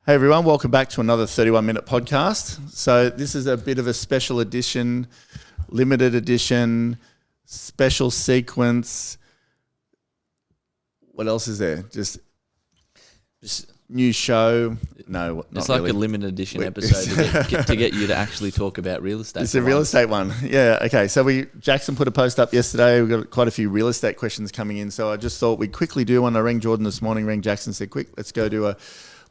Hey everyone, welcome back to another 31-minute podcast. So this is a bit of a special edition, limited edition, special sequence. What else is there? Just new show. No, not it's like really. a limited edition episode to get you to actually talk about real estate. It's a real estate one. Yeah, okay. So Jackson put a post up yesterday. We've got quite a few real estate questions coming in. So I just thought we'd quickly do one. I rang Jordan this morning, rang Jackson, said, quick, let's go do a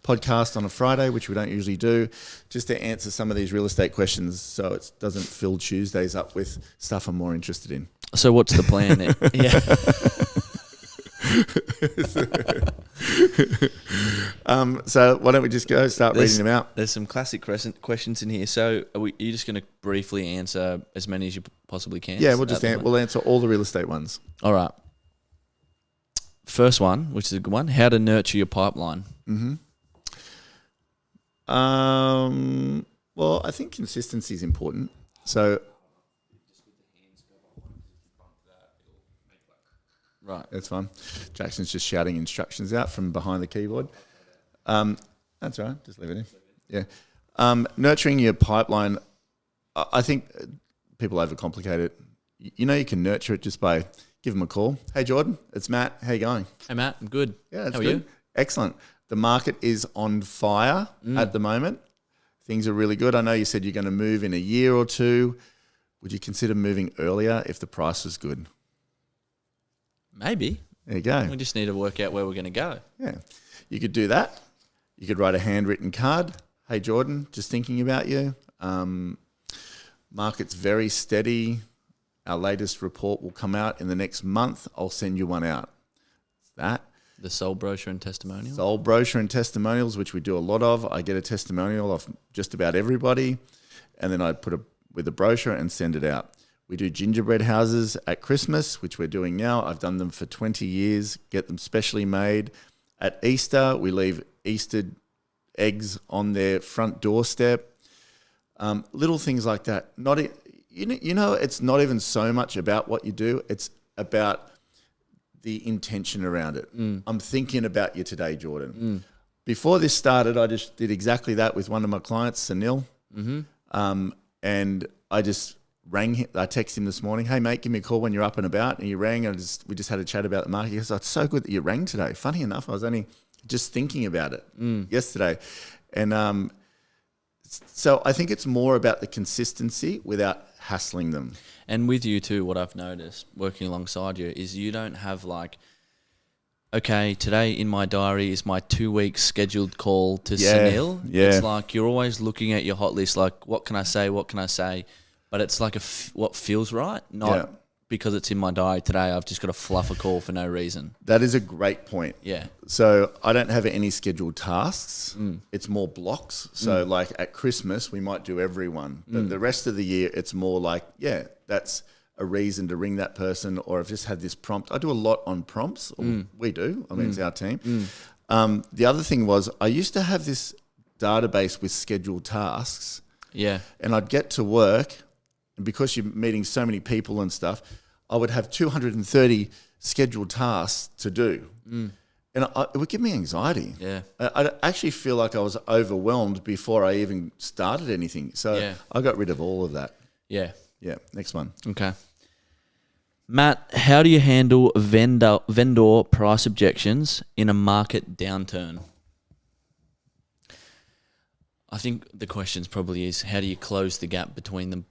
podcast on a Friday, which we don't usually do, just to answer some of these real estate questions so it doesn't fill Tuesdays up with stuff I'm more interested in. So what's the plan there? So why don't we just start reading them out? There's some classic questions in here. So are you just going to briefly answer as many as you possibly can? Yeah, we'll answer all the real estate ones. All right. First one, which is a good one, how to nurture your pipeline. Mm-hmm. Well, I think consistency is important. So, right, that's fine. Jackson's just shouting instructions out from behind the keyboard. That's all right. Just leave it in. Yeah. Nurturing your pipeline. I think people overcomplicate it. You know, you can nurture it just by give them a call. Hey, Jordan, it's Matt. How you going? Hey, Matt, I'm good. Yeah, that's How are good. you? Excellent. The market is on fire at the moment. Things are really good. I know you said you're going to move in a year or two. Would you consider moving earlier if the price was good? Maybe. There you go. We just need to work out where we're going to go. Yeah. You could do that. You could write a handwritten card. Hey, Jordan, just thinking about you. Market's very steady. Our latest report will come out in the next month. I'll send you one out. That. The sold brochure and testimonial? Sold brochure and testimonials, which we do a lot of. I get a testimonial of just about everybody, and then I put with a brochure and send it out. We do gingerbread houses at Christmas, which we're doing now. I've done them for 20 years, get them specially made. At Easter, we leave Easter eggs on their front doorstep. Little things like that. It's not even so much about what you do. It's about the intention around it. I'm thinking about you today, Jordan. Before this started, I just did exactly that with one of my clients, Sunil. And I just rang him. I texted him this morning, hey, mate, give me a call when you're up and about. And he rang, and we just had a chat about the market. He goes, oh, it's so good that you rang today. Funny enough, I was only just thinking about it yesterday. And so I think it's more about the consistency without hassling them. And with you too, what I've noticed working alongside you is you don't have like, okay, today in my diary is my 2-week scheduled call to Sunil. Yeah. It's like you're always looking at your hot list, like what can I say? But it's like what feels right, not because it's in my diary today. I've just got to fluff a call for no reason. That is a great point. Yeah. So I don't have any scheduled tasks. It's more blocks. So like at Christmas, we might do everyone. But the rest of the year, it's more like, that's a reason to ring that person, or I've just had this prompt. I do a lot on prompts. Or we do. I mean, it's our team. The other thing was I used to have this database with scheduled tasks. Yeah. And I'd get to work, and because you're meeting so many people and stuff, I would have 230 scheduled tasks to do. And it would give me anxiety. Yeah. I actually feel like I was overwhelmed before I even started anything. So I got rid of all of that. Yeah. Yeah. Next one. Okay. Matt, how do you handle vendor price objections in a market downturn? I think the question probably is, how do you close the gap between the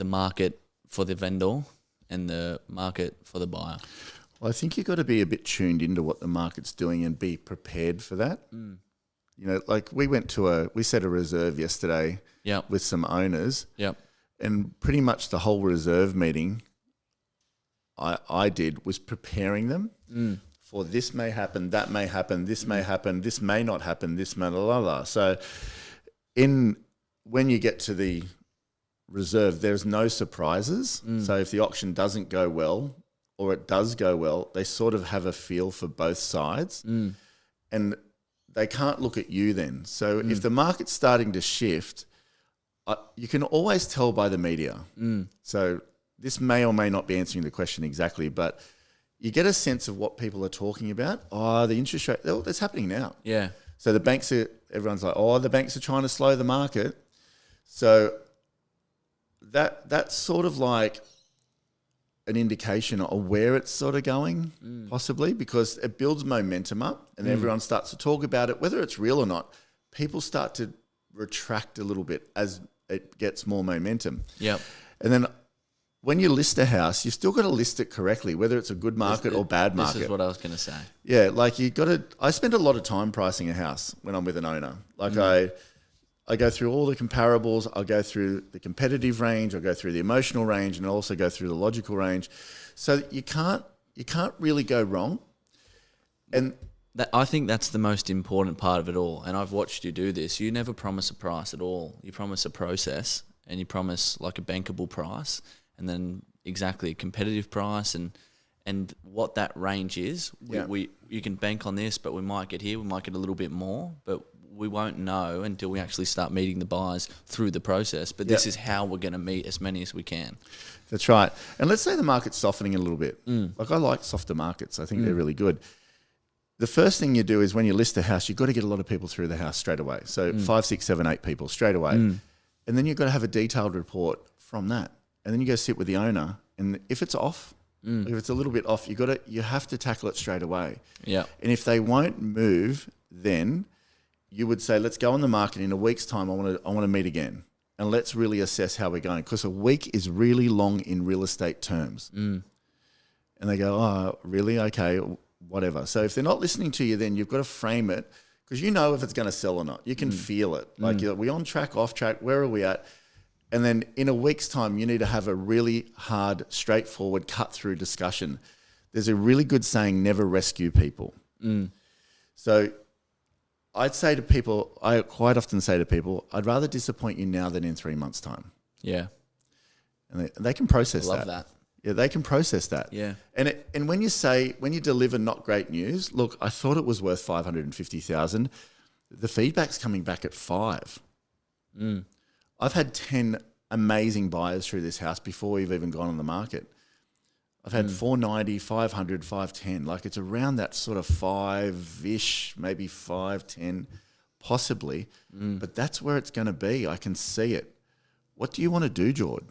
market for the vendor and the market for the buyer? Well, I think you've got to be a bit tuned into what the market's doing and be prepared for that. You know, like we set a reserve yesterday with some owners. Yep. And pretty much the whole reserve meeting I did was preparing them for this may happen, that may happen, this may happen, this may not happen, this may la. So when you get to the reserve, there's no surprises. So if the auction doesn't go well or it does go well, they sort of have a feel for both sides and they can't look at you then. So if the market's starting to shift, you can always tell by the media. So this may or may not be answering the question exactly, but you get a sense of what people are talking about. Oh, the interest rate, that's happening now. Yeah. So the banks are everyone's like, oh, the banks are trying to slow the market. So that's sort of like an indication of where it's sort of going, possibly, because it builds momentum up and everyone starts to talk about it, whether it's real or not. People start to retract a little bit as it gets more momentum. Yep. And then when you list a house, you've still got to list it correctly, whether it's a good market or bad market. This is what I was going to say. Yeah, like you got to. I spend a lot of time pricing a house when I'm with an owner. Like I go through all the comparables. I'll go through the competitive range. I'll go through the emotional range, and I'll also go through the logical range. So you can't really go wrong. And I think that's the most important part of it all. And I've watched you do this. You never promise a price at all. You promise a process, and you promise like a bankable price, and then exactly a competitive price, and what that range is. You can bank on this, but we might get here. We might get a little bit more, but we won't know until we actually start meeting the buyers through the process. But this is how we're going to meet as many as we can. That's right. And let's say the market's softening a little bit. Like I like softer markets. I think they're really good. The first thing you do is when you list a house, you've got to get a lot of people through the house straight away. So 5, 6, 7, 8 people straight away. And then you've got to have a detailed report from that. And then you go sit with the owner. And if it's off, if it's a little bit off, you have to tackle it straight away. Yeah. And if they won't move, then you would say, let's go on the market in a week's time. I want to meet again, and let's really assess how we're going, because a week is really long in real estate terms. And they go, oh, really? Okay, whatever. So if they're not listening to you, then you've got to frame it, because you know if it's going to sell or not. You can feel it. Like, are we on track, off track? Where are we at? And then in a week's time, you need to have a really hard, straightforward, cut-through discussion. There's a really good saying, never rescue people. So I'd say to people, I quite often say to people, I'd rather disappoint you now than in 3 months' time. Yeah. And they can process that. Love that. Yeah, they can process that. Yeah. And when you deliver not great news, look, I thought it was worth 550,000. The feedback's coming back at 5. I've had 10 amazing buyers through this house before we've even gone on the market. I've had 490, 500, 510. Like it's around that sort of 5-ish, maybe 510, possibly. But that's where it's going to be. I can see it. What do you want to do, Jord?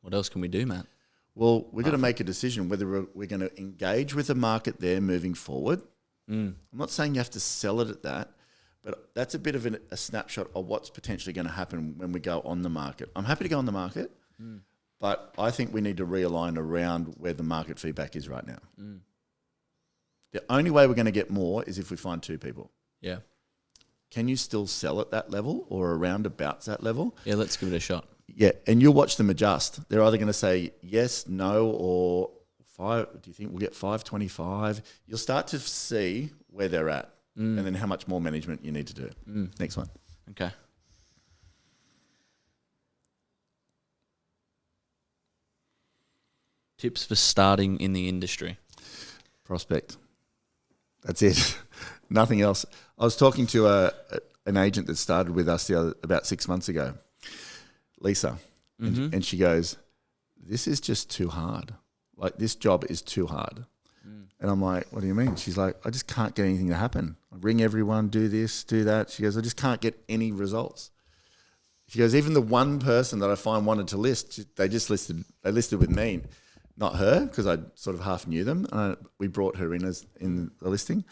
What else can we do, Matt? Well, we've got to make a decision whether we're going to engage with the market there moving forward. I'm not saying you have to sell it at that, but that's a bit of a snapshot of what's potentially going to happen when we go on the market. I'm happy to go on the market. But I think we need to realign around where the market feedback is right now. The only way we're going to get more is if we find 2 people. Yeah. Can you still sell at that level or around about that level? Yeah, let's give it a shot. Yeah, and you'll watch them adjust. They're either going to say yes, no, or 5. Do you think we'll get 525? You'll start to see where they're at and then how much more management you need to do. Next one. Okay. Tips for starting in the industry. Prospect. That's it. Nothing else. I was talking to an agent that started with us about 6 months ago, Lisa, and she goes, this is just too hard. Like, this job is too hard. And I'm like, what do you mean? She's like, I just can't get anything to happen. I ring everyone, do this, do that. She goes, I just can't get any results. She goes, even the one person that I find wanted to list, they listed with me. Not her, because I sort of half knew them. We brought her in the listing.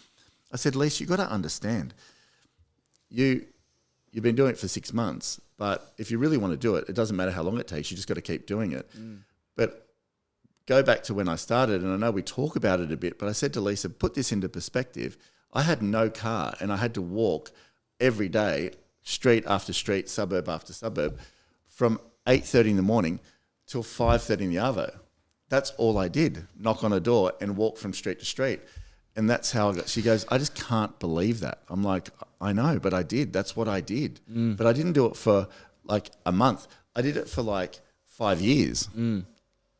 I said, Lisa, you've got to understand. You've been doing it for 6 months, but if you really want to do it, it doesn't matter how long it takes. You just got to keep doing it. But go back to when I started, and I know we talk about it a bit, but I said to Lisa, put this into perspective. I had no car, and I had to walk every day, street after street, suburb after suburb, from 8:30 in the morning till 5:30 in the arvo. That's all I did, knock on a door and walk from street to street. And that's how I got. She goes, I just can't believe that. I'm like, I know, but I did. That's what I did. But I didn't do it for like a month. I did it for like 5 years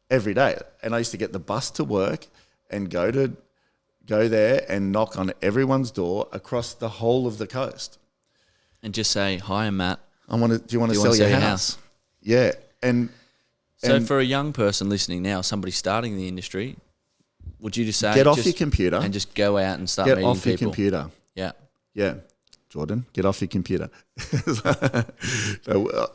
every day. And I used to get the bus to work and go there and knock on everyone's door across the whole of the coast. And just say, hi, I'm Matt. Do you want to sell your house? Yeah. So for a young person listening now, somebody starting in the industry, would you just say... Get off your computer. And just go out and start meeting people? Get off your computer. Yeah. Yeah. Jordan, get off your computer. The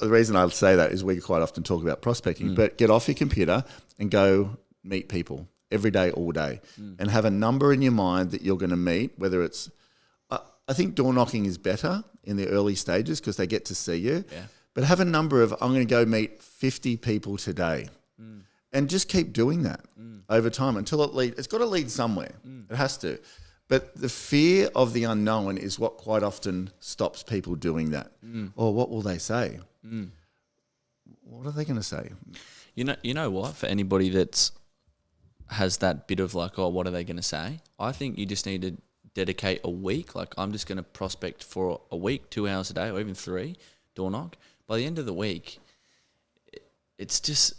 reason I say that is we quite often talk about prospecting, but get off your computer and go meet people every day, all day, and have a number in your mind that you're going to meet, whether it's, I think door knocking is better in the early stages because they get to see you, but have a number of, I'm going to go meet 50 people today and just keep doing that over time until it's got to lead somewhere. It has to. But the fear of the unknown is what quite often stops people doing that. Or what will they say? What are they going to say? You know what? For anybody that's has that bit of like, oh, what are they going to say? I think you just need to dedicate a week. Like, I'm just going to prospect for a week, 2 hours a day, or even 3, door knock. By the end of the week, it's just,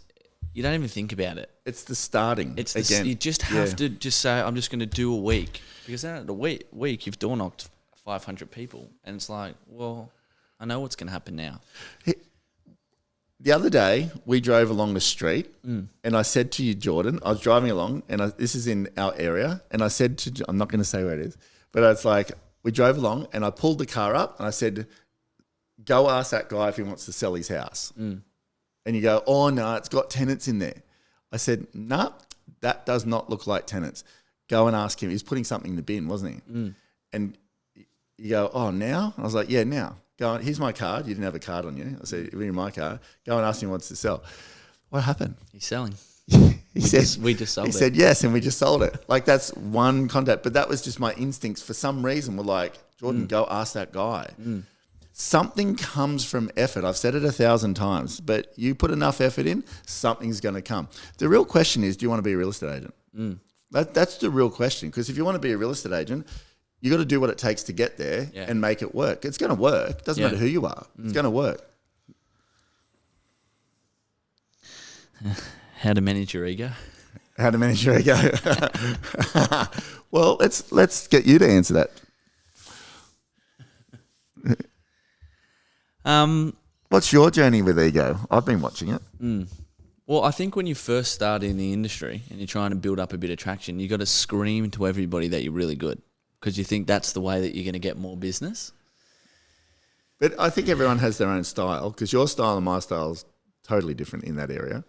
you don't even think about it. It's the starting. It's again. You just have to just say, I'm just going to do a week. Because then at a week, you've door knocked 500 people. And it's like, well, I know what's going to happen now. The other day, we drove along the street and I said to you, Jordan, I was driving along and this is in our area. And I said to, I'm not going to say where it is, but it's like, we drove along and I pulled the car up and I said, go ask that guy if he wants to sell his house. And you go, oh, no, it's got tenants in there. I said, nah, that does not look like tenants. Go and ask him. He's putting something in the bin, wasn't he? And you go, oh, now? I was like, yeah, now. Go on, here's my card. You didn't have a card on you. I said, you're in my car. Go and ask him what's to sell. What happened? He's selling. We just sold it. He said yes, and we just sold it. Like, that's one contact. But that was just my instincts. For some reason, were like, Jordan, go ask that guy. Something comes from effort. I've said it 1,000 times, but you put enough effort in, something's going to come. The real question is, do you want to be a real estate agent? That's the real question. Because if you want to be a real estate agent, you got to do what it takes to get there and make it work. It's going to work. It doesn't matter who you are. It's going to work. How to manage your ego? How to manage your ego? Well, let's get you to answer that. What's your journey with ego? I've been watching it. Well, I think when you first start in the industry and you're trying to build up a bit of traction, you got to scream to everybody that you're really good because you think that's the way that you're going to get more business. But I think everyone has their own style because your style and my style is totally different in that area.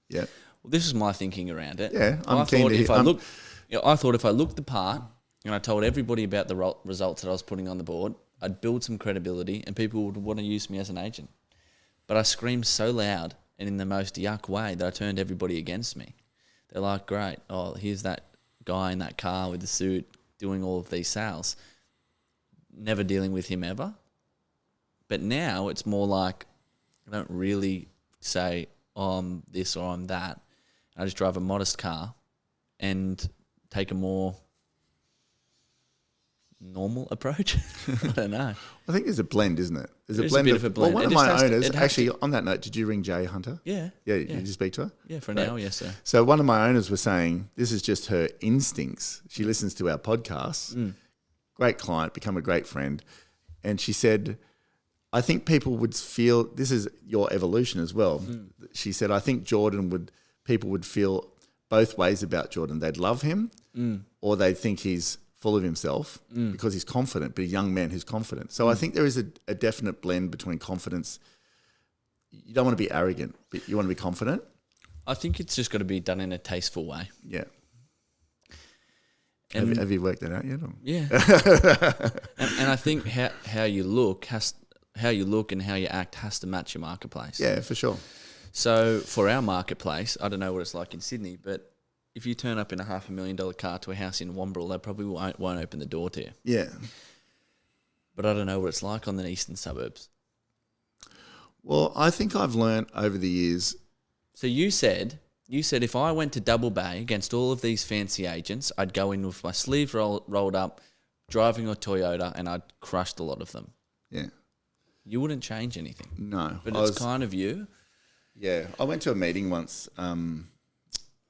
Yeah. Well, this is my thinking around it. Yeah, I thought if I looked the part and I told everybody about the results that I was putting on the board, I'd build some credibility and people would want to use me as an agent. But I screamed so loud and in the most yuck way that I turned everybody against me. They're like, great, oh, here's that guy in that car with the suit doing all of these sales. Never dealing with him ever. But now it's more like I don't really say, oh, I'm this or I'm that. I just drive a modest car and take a more normal approach. I don't know. I think there's a blend, isn't it? There's a bit of a blend. Well, one of my owners, actually, on that note, did you ring Jay Hunter? Yeah. Yeah, did you speak to her? Yeah, for an hour, yes, sir. So one of my owners was saying, this is just her instincts. She listens to our podcasts. Great client, become a great friend. And she said, I think people would feel, this is your evolution as well. She said, I think people would feel both ways about Jordan. They'd love him or they'd think he's full of himself because he's confident, but a young man who's confident. So I think there is a definite blend between confidence. You don't want to be arrogant, but you want to be confident. I think it's just got to be done in a tasteful way. Yeah. And have you worked that out yet? Or? Yeah. and I think how you look and how you act has to match your marketplace. Yeah, for sure. So for our marketplace, I don't know what it's like in Sydney, but if you turn up in a $500,000 car to a house in Wombrel, they probably won't open the door to you. Yeah. But I don't know what it's like on the eastern suburbs. Well, I think I've learned over the years. So you said if I went to Double Bay against all of these fancy agents, I'd go in with my sleeves rolled up, driving a Toyota, and I'd crushed a lot of them. Yeah. You wouldn't change anything. No. But it's kind of you. Yeah. I went to a meeting once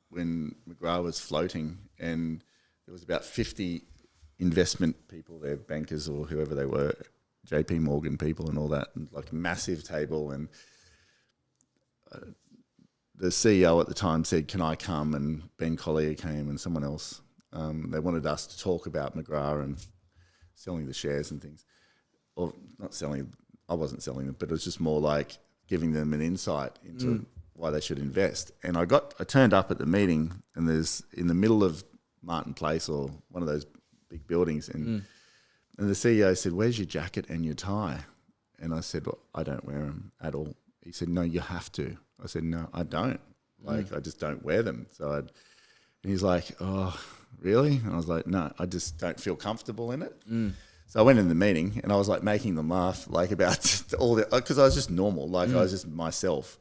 when McGrath was floating and there was about 50 investment people there, bankers or whoever they were, JP Morgan people and all that, and like a massive table. And the CEO at the time said, can I come? And Ben Collier came and someone else. They wanted us to talk about McGrath. And selling the shares and things, or not selling. I wasn't selling them, but it was just more like giving them an insight into why they should invest. And I turned up at the meeting, and there's in the middle of Martin Place or one of those big buildings, and the CEO said, "Where's your jacket and your tie?" And I said, "Well, I don't wear them at all." He said, "No, you have to." I said, "No, I don't. Like, I just don't wear them." And he's like, "Oh, really?" And I was like, "No, I just don't feel comfortable in it." So I went in the meeting, and I was like making them laugh, like about all the, because I was just normal, like I was just myself.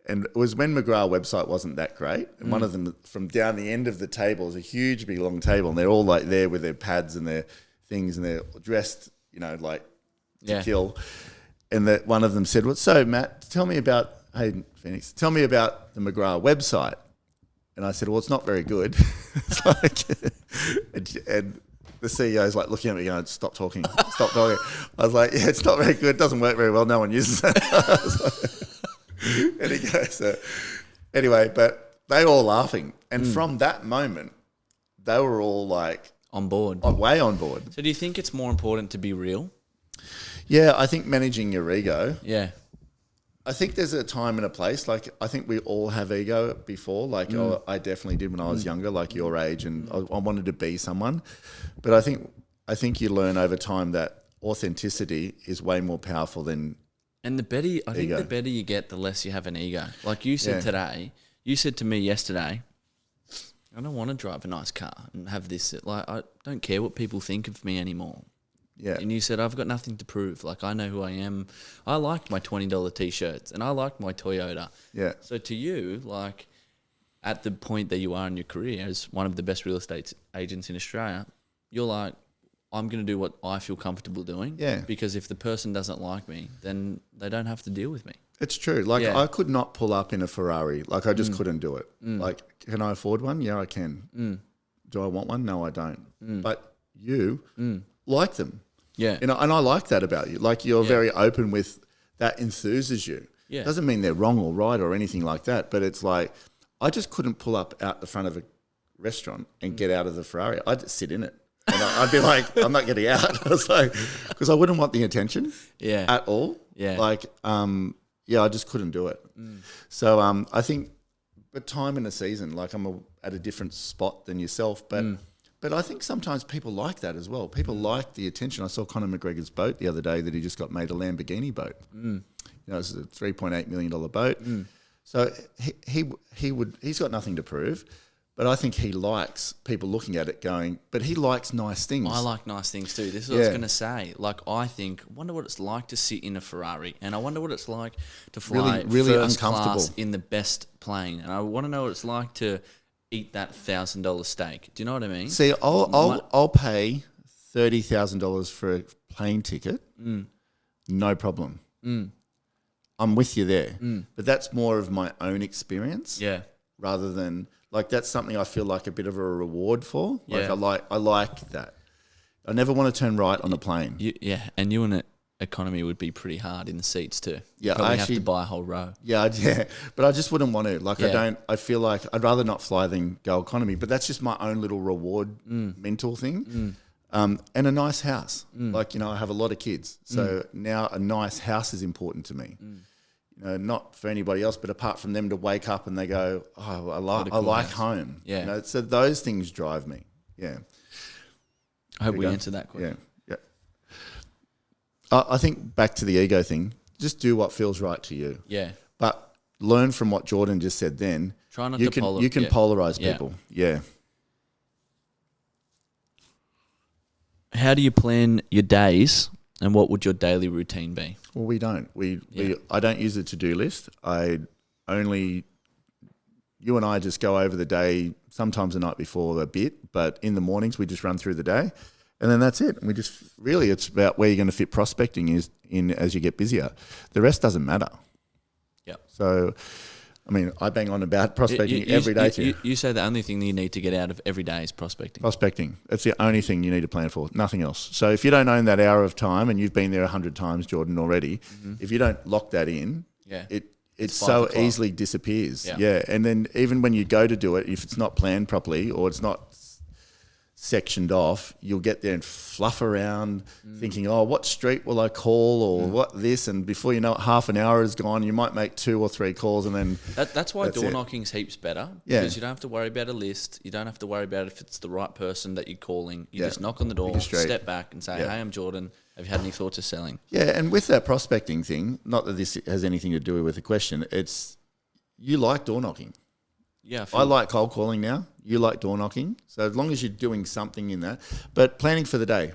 And it was when McGrath website wasn't that great. And one of them, from down the end of the table, is a huge, big, long table, and they're all like there with their pads and their things, and they're dressed, like to kill. And that one of them said, "Well, so Matt, hey Phoenix, tell me about the McGrath website." And I said, "Well, it's not very good." It's like, and the CEO's like looking at me going, "Stop talking, stop talking." I was like, "Yeah, it's not very good. It doesn't work very well. No one uses it." And he goes, anyway, but they were all laughing. And from that moment, they were all like on board, way on board. So do you think it's more important to be real? Yeah, I think managing your ego. Yeah. I think there's a time and a place. Like, I think we all have ego before. Like, I definitely did when I was younger, like your age, and I wanted to be someone. But I think you learn over time that authenticity is way more powerful than And the better, I think the better you get, the less you have an ego. Like you said today, you said to me yesterday, "I don't want to drive a nice car and have this. Like, I don't care what people think of me anymore." Yeah. And you said, "I've got nothing to prove. Like, I know who I am. I like my $20 T-shirts and I like my Toyota." Yeah. So to you, like, at the point that you are in your career as one of the best real estate agents in Australia, you're like, "I'm going to do what I feel comfortable doing." Yeah. Because if the person doesn't like me, then they don't have to deal with me. It's true. Like, I could not pull up in a Ferrari. Like, I just couldn't do it. Like, can I afford one? Yeah, I can. Do I want one? No, I don't. But you like them. Yeah. And I like that about you. Like, you're very open with that, enthuses you. Yeah. Doesn't mean they're wrong or right or anything like that. But it's like, I just couldn't pull up out the front of a restaurant and get out of the Ferrari. I'd just sit in it. And I'd be like, "I'm not getting out." I was like, because I wouldn't want the attention at all. Yeah. Like, I just couldn't do it. So I think, but time in the season, like at a different spot than yourself. But I think sometimes people like that as well. People like the attention. I saw Conor McGregor's boat the other day that he just got made a Lamborghini boat. It's a $3.8 million boat. So he's got nothing to prove. But I think he likes people looking at it going, but he likes nice things. I like nice things too. This is what I was going to say. Like, I wonder what it's like to sit in a Ferrari, and I wonder what it's like to fly really first uncomfortable class in the best plane, and I want to know what it's like to eat that $1,000 steak. Do you know what I mean? See, I'll pay $30,000 for a plane ticket, no problem. I'm with you there, but that's more of my own experience, rather than. Like, that's something I feel like a bit of a reward for. Like, I like that. I never want to turn right on a plane. And you in an economy would be pretty hard in the seats too. Yeah, I actually have to buy a whole row. Yeah, but I just wouldn't want to. Like, I feel like I'd rather not fly than go economy. But that's just my own little reward mental thing. And a nice house. Like, I have a lot of kids. So now a nice house is important to me. Not for anybody else, but apart from them to wake up and they go, "Oh, I like home." Yeah. So those things drive me. Yeah. I hope we answered that question. Yeah. I think back to the ego thing, just do what feels right to you. Yeah. But learn from what Jordan just said then. Try not you to can, You can polarize people. Yeah. How do you plan your days, and what would your daily routine be? Well, we don't. I don't use a to-do list. You and I just go over the day, sometimes the night before a bit, but in the mornings we just run through the day, and then that's it. And we just really, it's about where you're going to fit prospecting in as you get busier. The rest doesn't matter. Yeah. So, I mean, I bang on about prospecting every day to you. You say the only thing that you need to get out of every day is prospecting. Prospecting. That's the only thing you need to plan for, nothing else. So if you don't own that hour of time, and you've been there 100 times, Jordan, already, if you don't lock that in, it so easily disappears. Yeah. And then even when you go to do it, if it's not planned properly or it's not sectioned off, you'll get there and fluff around thinking, oh, what street will I call or what this? And before you know it, half an hour is gone. You might make 2 or 3 calls and then that's why door knocking's heaps better. Yeah. Because you don't have to worry about a list. You don't have to worry about if it's the right person that you're calling. You Yeah. just knock on the door, Pick a street. step back and say, Yeah. hey, I'm Jordan. Have you had any thoughts of selling? Yeah, and with that prospecting thing, not that this has anything to do with the question, it's you like door knocking. Yeah, I like cold calling now. You like door knocking. So as long as you're doing something in that. But planning for the day.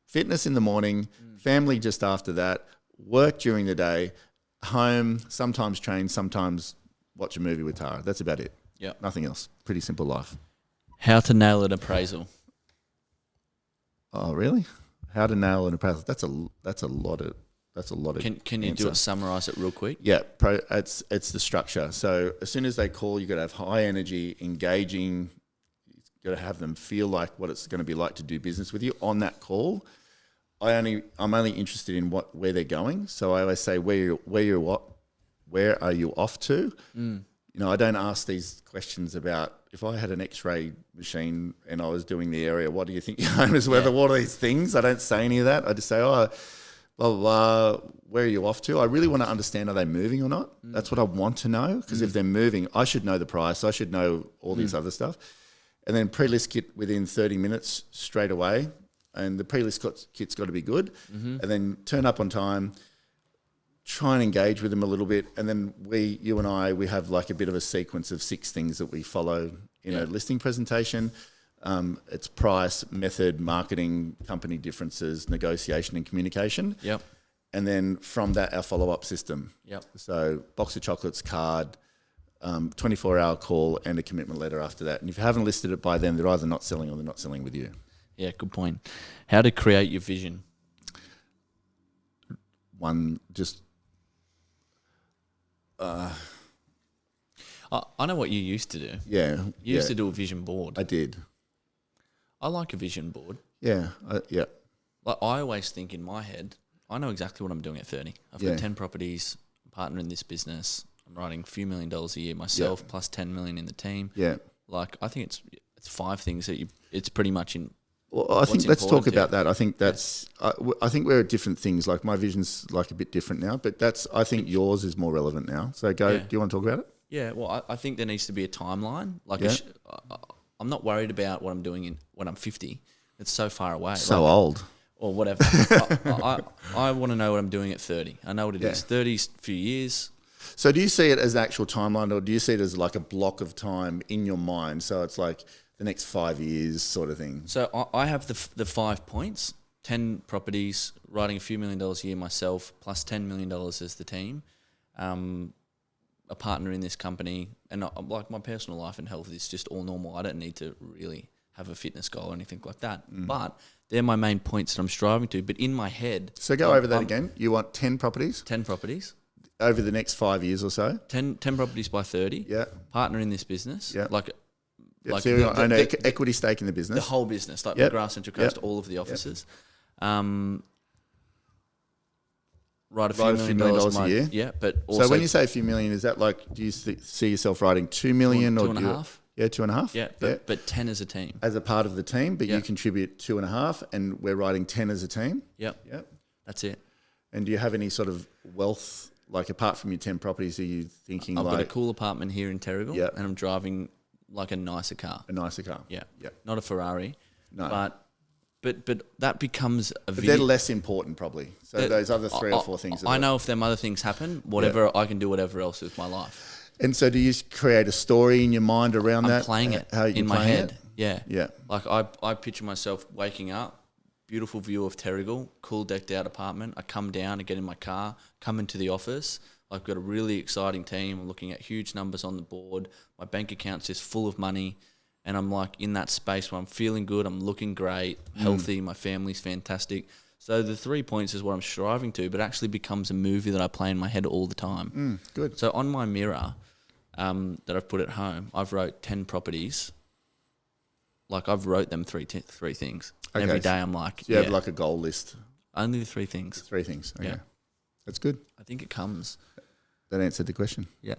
Fitness in the morning, family just after that, work during the day, home, sometimes train, sometimes watch a movie with Tara. That's about it. Yeah. Nothing else. Pretty simple life. How to nail an appraisal. Oh, really? How to nail an appraisal. That's a lot of Can you do it, summarize it real quick? Yeah, it's the structure. So as soon as they call, you got to have high energy, engaging. You got to have them feel like what it's going to be like to do business with you on that call. I'm only interested in where they're going. So I always say where are you off to? You know, I don't ask these questions about if I had an X-ray machine and I was doing the area. What do you think your home is worth? What are these things? I don't say any of that. I just say, oh, blah, blah, blah, where are you off to? I really want to understand, are they moving or not? That's what I want to know, because if they're moving, I should know the price. I should know all this other stuff. And then pre-list kit within 30 minutes straight away. And the pre-list kit's got to be good. And then turn up on time, try and engage with them a little bit. And then you and I, we have like a bit of a sequence of 6 things that we follow in a listing presentation. It's price, method, marketing, company differences, negotiation and communication. Yep. And then from that, our follow-up system. Yep. So box of chocolates, card, 24-hour call and a commitment letter after that. And if you haven't listed it by then, they're either not selling or they're not selling with you. Yeah, good point. How to create your vision. I know what you used to do. Yeah. You used to do a vision board. I did. I like a vision board. Yeah. Yeah. Like I always think in my head, I know exactly what I'm doing at 30. I've got 10 properties, I'm partner in this business. I'm writing a few $1 million a year myself, plus 10 million in the team. Yeah. Like I think it's 5 things that it's pretty much in. Well, I think let's talk about that. I think that's. I think we're at different things. Like my vision's like a bit different now, but I think yours is more relevant now. So go. Yeah. Do you want to talk about it? Yeah. Well, I think there needs to be a timeline. Like I'm not worried about what I'm doing when I'm 50. It's so far away. So old. Or whatever. I want to know what I'm doing at 30. I know what it is. 30's a few years. So do you see it as an actual timeline, or do you see it as like a block of time in your mind? So it's like the next 5 years sort of thing. So I have the 5 points, 10 properties, writing a few $1 million a year myself, plus $10 million as the team, a partner in this company, and like my personal life and health is just all normal. I don't need to really have a fitness goal or anything like that. But they're my main points that I'm striving to. But in my head... So go over that again. You want 10 properties? 10 properties. Over the next 5 years or so? 10 properties by 30. Yeah. Partner in this business. Yeah. Like so you own an equity stake in the business. The whole business, like McGrath Central Coast, all of the offices. Write a few $1 million a year. Yeah, but also... So when you say a few million, is that like, do you see yourself writing 2 million or... 2.5. Yeah, 2.5. Yeah, but 10 as a team. As a part of the team, but you contribute 2.5 and we're writing 10 as a team? Yep. Yep. That's it. And do you have any sort of wealth, like apart from your 10 properties, are you thinking I've got a cool apartment here in Terrigal and I'm driving like a nicer car. A nicer car. Yeah. Yeah. Not a Ferrari. No. But that becomes a But they're less important probably. So those other 3 or 4 things. I know if them other things happen, I can do whatever else with my life. And so do you create a story in your mind around that? I'm playing it in my head. Yeah. Yeah. Like I picture myself waking up, beautiful view of Terrigal, cool decked out apartment. I come down and get in my car, come into the office. I've got a really exciting team. I'm looking at huge numbers on the board. My bank account's just full of money. And I'm like in that space where I'm feeling good. I'm looking great, healthy. My family's fantastic. So the 3 points is what I'm striving to, but actually becomes a movie that I play in my head all the time. Good. So on my mirror that I've put at home, I've wrote 10 properties. Like I've wrote them three things. Okay, every day I'm like... So you have like a goal list? Only the 3 things. 3 things, okay. Yeah. That's good. I think it comes. That answered the question. Yeah.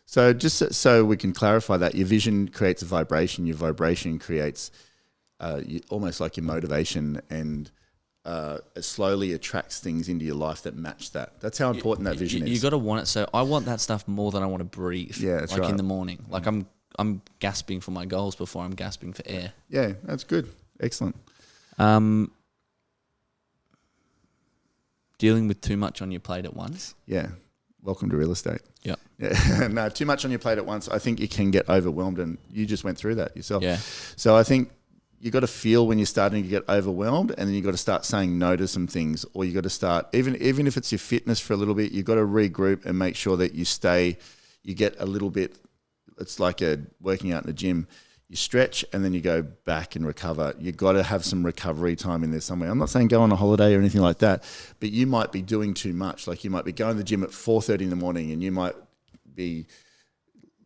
So just so we can clarify that, your vision creates a vibration, your vibration creates almost like your motivation, and it slowly attracts things into your life that match that. That's how important that vision is. You got to want it. So I want that stuff more than I want to breathe. Yeah, that's like right. in the morning. Like I'm gasping for my goals before I'm gasping for air. Yeah, that's good. Excellent. Dealing with too much on your plate at once. Yeah. Welcome to real estate. Yep. Yeah. No, too much on your plate at once. I think you can get overwhelmed, and you just went through that yourself. Yeah. So I think you got to feel when you're starting to get overwhelmed, and then you got to start saying no to some things, or you got to start, even if it's your fitness for a little bit, you got to regroup and make sure that you get a little bit. It's like working out in the gym. You stretch and then you go back and recover. You got to have some recovery time in there somewhere. I'm not saying go on a holiday or anything like that, but you might be doing too much. Like you might be going to the gym at 4:30 in the morning, and you might be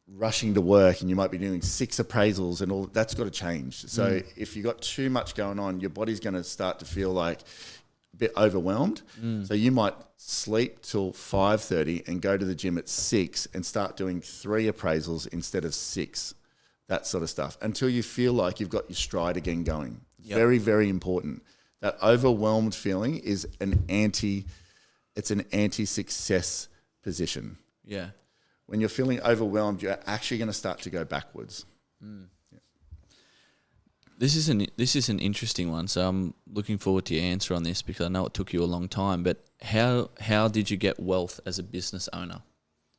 rushing to work, and you might be doing 6 appraisals, and all that's got to change. So if you got too much going on, your body's going to start to feel like a bit overwhelmed. So you might sleep till 5:30 and go to the gym at 6 and start doing 3 appraisals instead of 6. That sort of stuff, until you feel like you've got your stride again going. Yep. Very, very important. That overwhelmed feeling is an anti-success position. Yeah. When you're feeling overwhelmed, you're actually going to start to go backwards. Yeah. This is an interesting one. So I'm looking forward to your answer on this, because I know it took you a long time. But how did you get wealth as a business owner,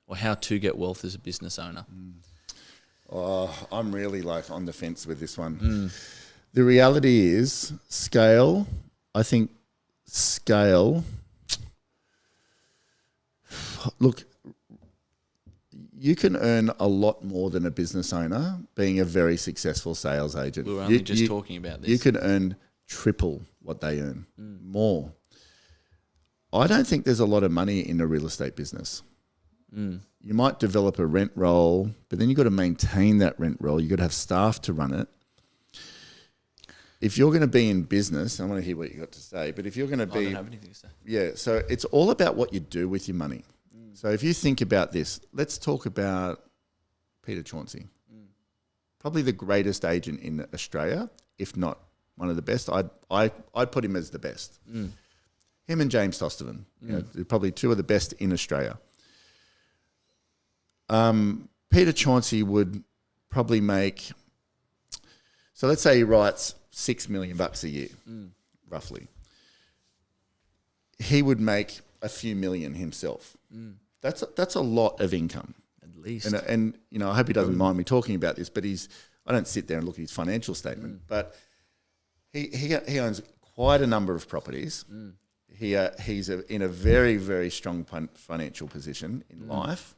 or how to get wealth as a business owner? Oh, I'm really like on the fence with this one. The reality is scale. I think scale. Look, you can earn a lot more than a business owner being a very successful sales agent. We were only just talking about this. You can earn triple what they earn, more. I don't think there's a lot of money in the real estate business. You might develop a rent roll, but then you've got to maintain that rent roll. You've got to have staff to run it. If you're going to be in business, I want to hear what you got to say, but if you're going to be... I don't have anything to say. Yeah, so it's all about what you do with your money. So if you think about this, let's talk about Peter Chauncey. Probably the greatest agent in Australia, if not one of the best. I'd put him as the best. Him and James Tostovan, they're probably 2 of the best in Australia. Peter Chauncey would probably make, so let's say he writes $6 million a year, roughly. He would make a few million himself. That's a lot of income. At least. And you know, I hope he doesn't mind me talking about this, but I don't sit there and look at his financial statement, but he owns quite a number of properties. He's in a very, very strong financial position in life.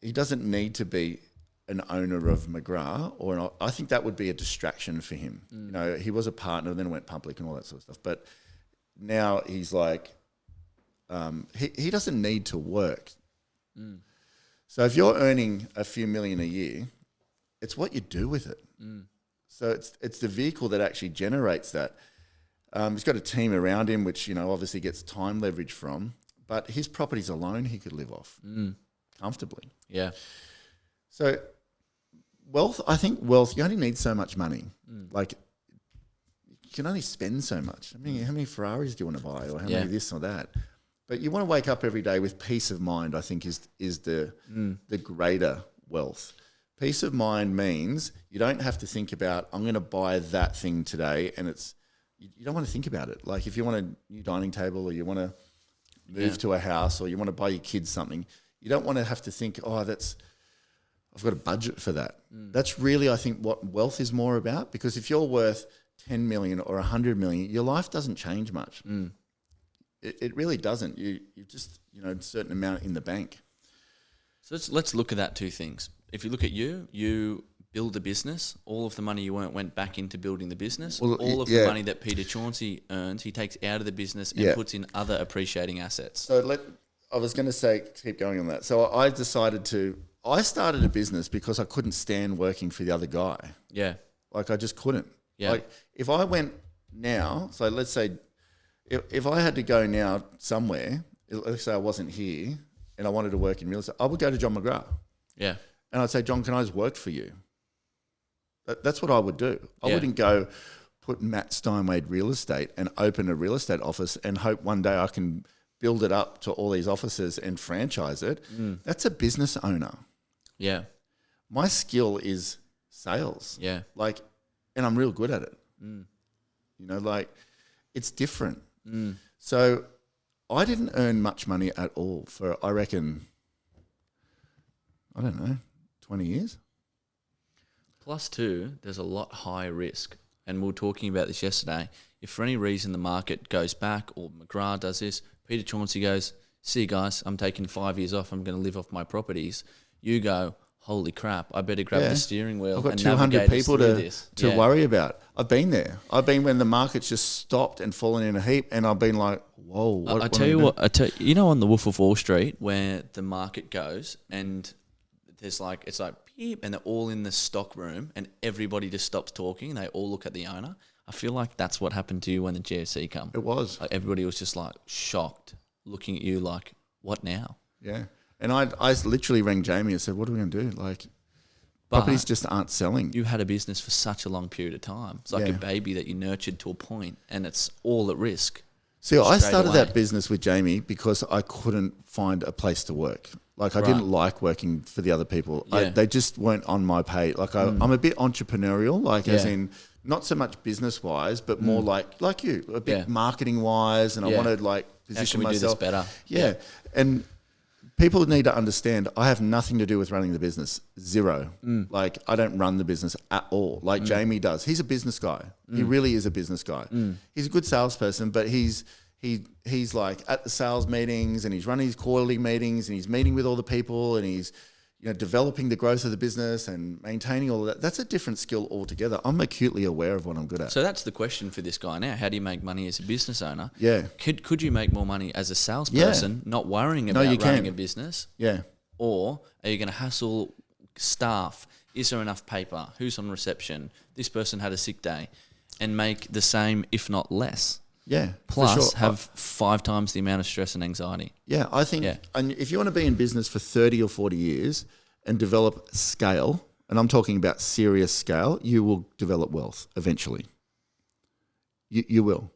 He doesn't need to be an owner of McGrath, I think that would be a distraction for him. You know, he was a partner, then went public and all that sort of stuff. But now he's like, he doesn't need to work. So if you're earning a few million a year, it's what you do with it. So it's the vehicle that actually generates that. He's got a team around him, which, you know, obviously gets time leverage from, but his properties alone he could live off comfortably. Yeah. So wealth, I think wealth, you only need so much money. Like, you can only spend so much. I mean, how many Ferraris do you want to buy, or how many this or that? But you want to wake up every day with peace of mind, I think is the greater wealth. Peace of mind means you don't have to think about, I'm going to buy that thing today, and you don't want to think about it. Like if you want a new dining table, or you want to move to a house, or you want to buy your kids something, you don't want to have to think, I've got a budget for that. That's really, I think, what wealth is more about, because if you're worth 10 million or 100 million, your life doesn't change much. It really doesn't. You just, a certain amount in the bank. So let's look at that two things. If you look at you build a business, all of the money you earned went back into building the business. Well, all of the money that Peter Chauncey earns, he takes out of the business and puts in other appreciating assets. So I was going to say, keep going on that. So I started a business because I couldn't stand working for the other guy. Yeah. Like I just couldn't. Yeah. Like if I went now, so let's say if I had to go now somewhere, let's say I wasn't here and I wanted to work in real estate, I would go to John McGrath. Yeah. And I'd say, John, can I just work for you? That's what I would do. I Yeah. wouldn't go put Matt Steinwade Real Estate and open a real estate office and hope one day I can build it up to all these offices and franchise it. That's a business owner. Yeah. My skill is sales. Yeah. Like, and I'm real good at it. You know, like, it's different. So I didn't earn much money at all for, I reckon, I don't know, 20 years. Plus two, there's a lot higher risk. And we were talking about this yesterday. If for any reason the market goes back or McGrath does this, Peter Chauncey goes, see you guys, I'm taking 5 years off, I'm going to live off my properties. You go, holy crap, I better grab the steering wheel. I've got and 200 people to Yeah. worry about. I've been there. I've been when the market's just stopped and fallen in a heap, and I've been like, whoa. I tell you what, you know, on the Wolf of Wall Street where the market goes and there's like, it's like beep, and they're all in the stock room and everybody just stops talking and they all look at the owner. I feel like that's what happened to you when the GFC come. It was. Like everybody was just like shocked, looking at you like, what now? Yeah. And I literally rang Jamie and said, what are we going to do? Like, properties just aren't selling. You had a business for such a long period of time. It's like a baby that you nurtured to a point and it's all at risk. See, I started away. that business with Jamie because I couldn't find a place to work. Like, I didn't like working for the other people. Yeah. They just weren't on my pay. Like, I'm a bit entrepreneurial, like as in not so much business-wise, but more like you, a bit marketing-wise, and I wanted, like, position How can we myself. do this better? Yeah. And people need to understand I have nothing to do with running the business. Zero. Like, I don't run the business at all. Like Jamie does. He's a business guy. He really is a business guy. He's a good salesperson, but he's like at the sales meetings and he's running his quarterly meetings and he's meeting with all the people and he's, you know, developing the growth of the business and maintaining all of that. That's a different skill altogether. I'm acutely aware of what I'm good at. So that's the question for this guy now. How do you make money as a business owner? Yeah. Could you make more money as a salesperson, not worrying about you running can. a business? Yeah. Or are you going to hassle staff? Is there enough paper? Who's on reception? This person had a sick day. And make the same, if not less. Yeah. Plus for sure. have 5 times the amount of stress and anxiety. Yeah, I think and if you want to be in business for 30 or 40 years and develop scale, and I'm talking about serious scale, you will develop wealth eventually. You will.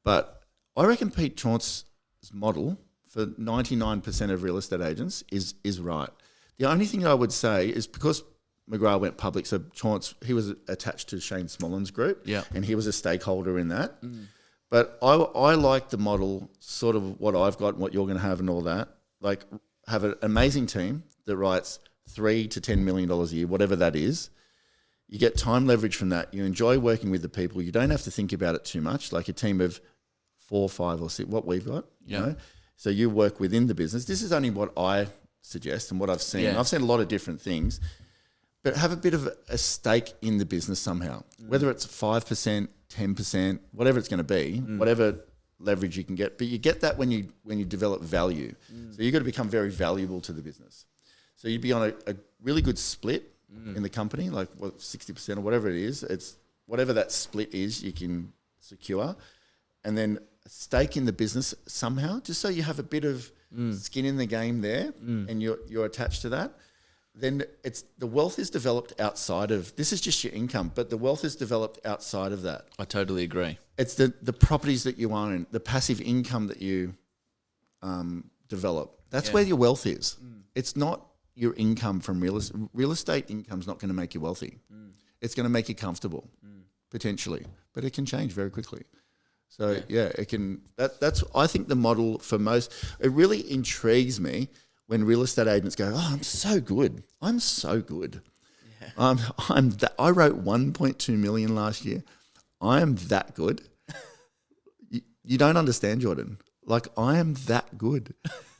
But I reckon Pete Chauncey's model for 99% of real estate agents is right. The only thing I would say is because McGrath went public, so Chauncey, he was attached to Shane Smollin's group, and he was a stakeholder in that. But I like the model, sort of what I've got and what you're going to have and all that. Like, have an amazing team that writes $3 to $10 million a year, whatever that is. You get time leverage from that. You enjoy working with the people. You don't have to think about it too much. Like a team of 4, 5 or 6, what we've got. You know? So you work within the business. This is only what I suggest and what I've seen. I've seen a lot of different things. But have a bit of a stake in the business somehow, whether it's 5%, 10%, whatever it's going to be, whatever leverage you can get. But you get that when you develop value. So you've got to become very valuable to the business. So you'd be on a really good split in the company, like 60% or whatever it is. It's whatever that split is, you can secure. And then a stake in the business somehow, just so you have a bit of skin in the game there and you're attached to that. Then the wealth is developed outside of, this is just your income, but the wealth is developed outside of that. I totally agree. It's the properties that you own, the passive income that you develop. That's where your wealth is. It's not your income from real estate. Real estate income's not going to make you wealthy. It's going to make you comfortable, potentially, but it can change very quickly. So it can. That's I think the model for most. It really intrigues me when real estate agents go, "Oh, I'm so good. I'm so good. Yeah. I wrote 1.2 million last year. I am that good." You don't understand, Jordan. Like, I am that good.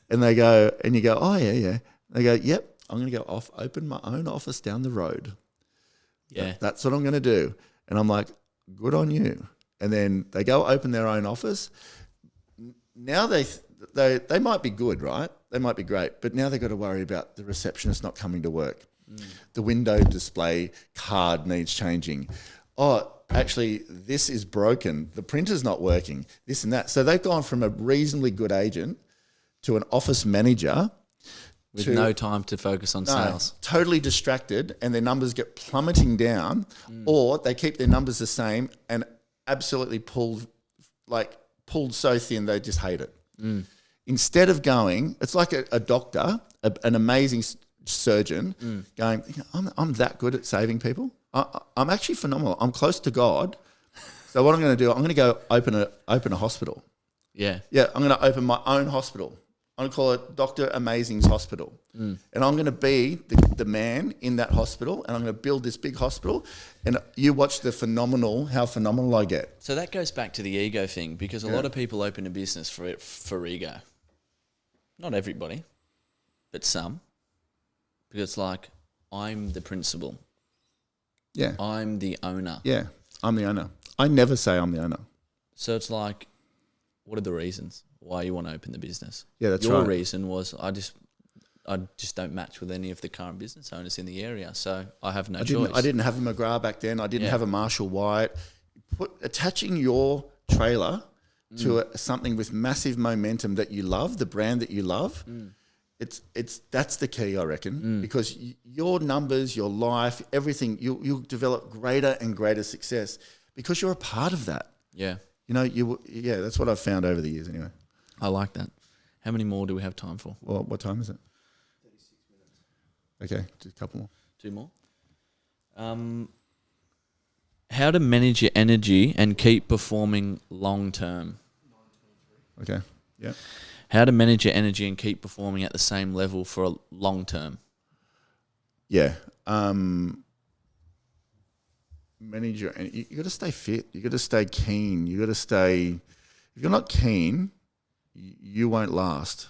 And they go, and you go, "Oh yeah." They go, "Yep, I'm going to go open my own office down the road. Yeah, That's what I'm going to do." And I'm like, "Good on you." And then they go open their own office. Now they might be good, right? They might be great, but now they've got to worry about the receptionist not coming to work. The window display card needs changing. Oh, actually, this is broken. The printer's not working. This and that. So they've gone from a reasonably good agent to an office manager With no time to focus on sales. Totally distracted, and their numbers get plummeting down, or they keep their numbers the same and absolutely pulled so thin they just hate it. Instead of going, it's like a doctor, an amazing surgeon, going, I'm that good at saving people. I'm actually phenomenal. I'm close to God. So what I'm going to do, I'm going to go open a hospital. Yeah. Yeah, I'm going to open my own hospital. I'm going to call it Dr. Amazing's Hospital. And I'm going to be the man in that hospital, and I'm going to build this big hospital, and you watch how phenomenal I get. So that goes back to the ego thing, because a lot of people open a business for ego. Not everybody, but some. Because it's like, I'm the principal. Yeah. I'm the owner. Yeah, I'm the owner. I never say I'm the owner. So it's like, what are the reasons why you want to open the business? Yeah, that's Your right. reason was I just don't match with any of the current business owners in the area, so I have no choice. I didn't have a McGrath back then. I didn't have a Marshall White. Attaching your trailer to something with massive momentum that you love, the brand that you love, that's the key, I reckon, because your numbers, your life, everything, you'll develop greater and greater success because you're a part of that. Yeah. You know, that's what I've found over the years anyway. I like that. How many more do we have time for? Well, what time is it? 36 minutes. Okay, just a couple more. 2 more. How to manage your energy and keep performing long term. Okay, yeah. How to manage your energy and keep performing at the same level for a long term. Yeah. Manage your energy. You got to stay fit. You got to stay keen. You got to stay. If you're not keen, you won't last.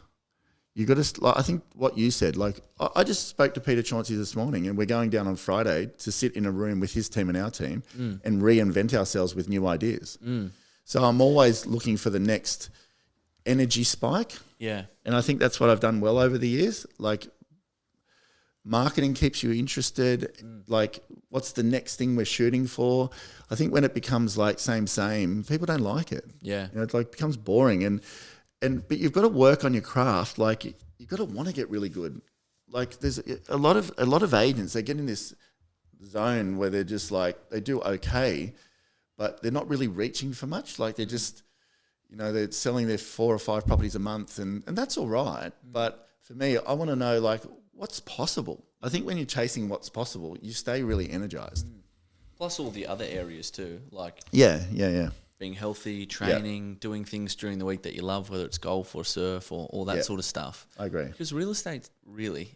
You got to. I think what you said. Like I just spoke to Peter Chauncey this morning, and we're going down on Friday to sit in a room with his team and our team and reinvent ourselves with new ideas. So I'm always looking for the next energy spike. Yeah. And I think that's what I've done well over the years. Like, marketing keeps you interested. Like, what's the next thing we're shooting for? I think when it becomes like same, people don't like it. Yeah. You know, it like becomes boring. But you've got to work on your craft. Like, you've got to want to get really good. Like, there's a lot of agents, they get in this zone where they're just like, they do okay, but they're not really reaching for much. Like, they're just, you know, they're selling their 4 or 5 properties a month, and that's all right. But for me, I want to know, like, what's possible. I think when you're chasing what's possible, you stay really energized. Plus all the other areas too, like Yeah. being healthy, training, doing things during the week that you love, whether it's golf or surf or all that sort of stuff. I agree. Because real estate, really,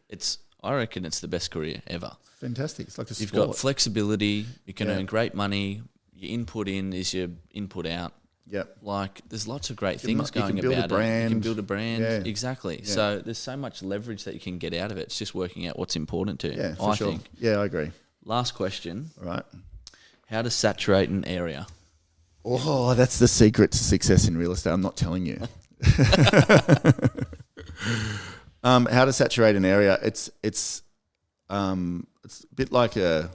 I reckon it's the best career ever. Fantastic. It's like a You've sport. got flexibility. You can earn great money. Your input in is your input out. Yep. Like, there's lots of great things you going can build about a brand. it. You can build a brand. Yeah. Exactly. Yeah. So there's so much leverage that you can get out of it. It's just working out what's important to you, Yeah, for I sure. think. Yeah, I agree. Last question. All right. How to saturate an area? Oh, that's the secret to success in real estate. I'm not telling you. How to saturate an area? It's a bit like an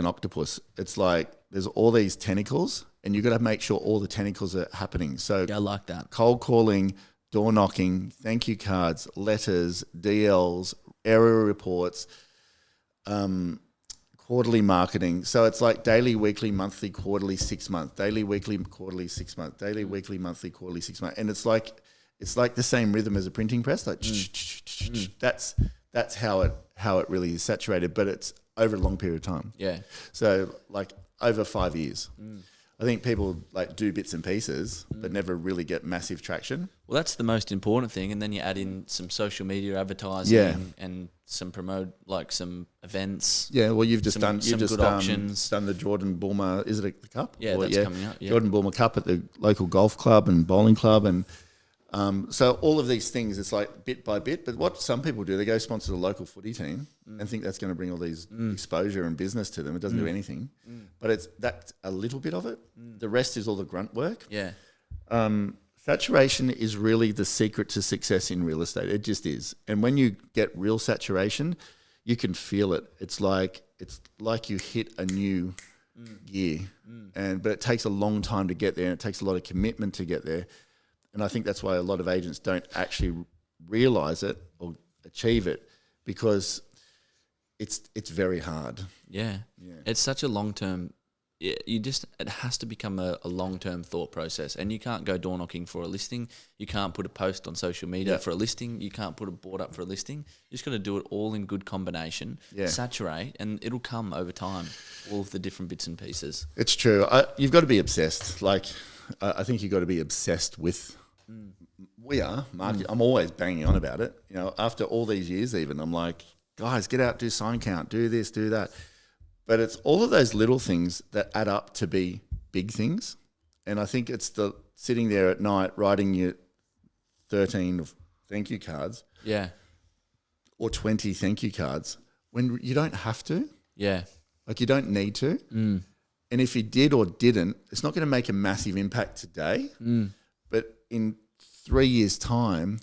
octopus. It's like there's all these tentacles, and you've got to make sure all the tentacles are happening. So I like that. Cold calling, door knocking, thank you cards, letters, DLs, error reports, quarterly marketing. So it's like daily, weekly, monthly, quarterly, 6 month, daily, weekly, quarterly, 6 month, daily, weekly, monthly, quarterly, 6 month. And it's like the same rhythm as a printing press. Like that's how it really is saturated, but it's over a long period of time. Yeah. So like over 5 years. I think people like do bits and pieces, but never really get massive traction. Well, that's the most important thing, and then you add in some social media advertising and some some events. Yeah, well, you've just some good options. done the Jordan Bulmer. Is it the cup? Yeah, that's coming up. Yeah. Jordan Bulmer Cup at the local golf club and bowling club, and so all of these things. It's like bit by bit. But what some people do, they go sponsor the local footy team and think that's going to bring all these exposure and business to them. It doesn't do anything. But that's a little bit of it. The rest is all the grunt work. Yeah. Saturation is really the secret to success in real estate. It just is. And when you get real saturation, you can feel it. It's like you hit a new gear. But it takes a long time to get there, and it takes a lot of commitment to get there. And I think that's why a lot of agents don't actually realize it or achieve it, because it's very hard. Yeah. It's such a long-term, it has to become a long-term thought process, and you can't go door knocking for a listing. You can't put a post on social media for a listing. You can't put a board up for a listing. You just got to do it all in good combination, saturate, and it'll come over time, all of the different bits and pieces. It's true. You've got to be obsessed. Like, I think you've got to be obsessed with, we are, marketing. I'm always banging on about it. You know, after all these years even, I'm like, guys, get out, do sign count, do this, do that. But it's all of those little things that add up to be big things. And I think it's the sitting there at night writing your 13 thank you cards. Yeah. Or 20 thank you cards when you don't have to. Yeah. Like, you don't need to. And if you did or didn't, it's not going to make a massive impact today. But in 3 years' time,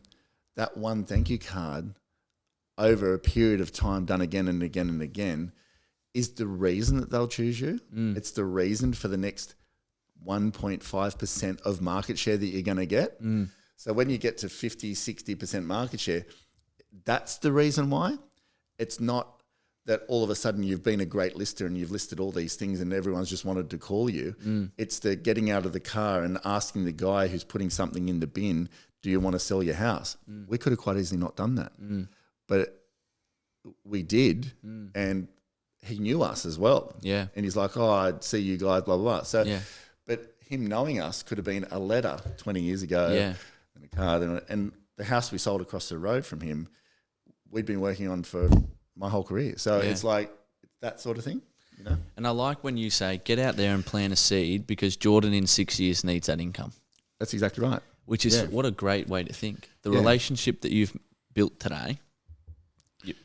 that one thank you card over a period of time done again and again and again is the reason that they'll choose you. It's the reason for the next 1.5% of market share that you're going to get. So when you get to 50, 60% market share, that's the reason why. It's not that all of a sudden you've been a great lister and you've listed all these things and everyone's just wanted to call you. It's the getting out of the car and asking the guy who's putting something in the bin, do you want to sell your house? We could have quite easily not done that. But we did, and he knew us as well. Yeah. And he's like, oh, I'd see you guys, blah, blah, blah. So, but him knowing us could have been a letter 20 years ago in a card. And the house we sold across the road from him, we'd been working on for my whole career. So it's like that sort of thing, you know. And I like when you say, get out there and plant a seed, because Jordan in 6 years needs that income. That's exactly right. Which is what a great way to think. The relationship that you've built today,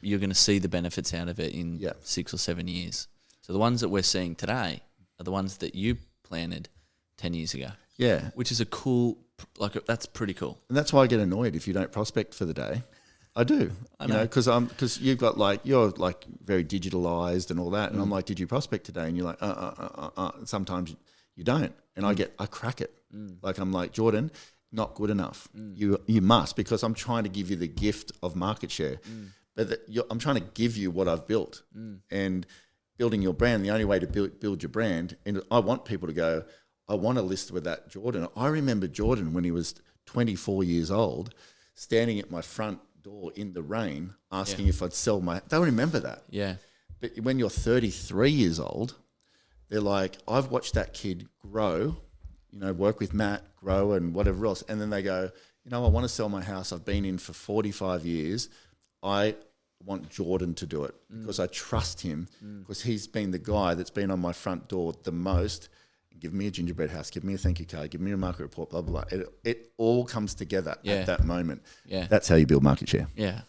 you're going to see the benefits out of it in 6 or 7 years. So the ones that we're seeing today are the ones that you planted 10 years ago. Yeah. Which is a cool, that's pretty cool. And that's why I get annoyed if you don't prospect for the day. I do. I know. Because you've got you're very digitalized and all that. And I'm like, did you prospect today? And you're like, sometimes you don't. And I crack it. Like, I'm like, Jordan, not good enough. You must, because I'm trying to give you the gift of market share. But I'm trying to give you what I've built. And building your brand, the only way to build your brand, and I want people to go, I want to list with that Jordan. I remember Jordan when he was 24 years old, standing at my front door in the rain, asking if I'd sell my... They'll remember that. Yeah. But when you're 33 years old, they're like, I've watched that kid grow, work with Matt, grow and whatever else. And then they go, I want to sell my house. I've been in for 45 years. I want Jordan to do it because I trust him, because he's been the guy that's been on my front door the most. Give me a gingerbread house, give me a thank you card, give me a market report, blah, blah, blah. It all comes together at that moment. Yeah. That's how you build market share. Yeah.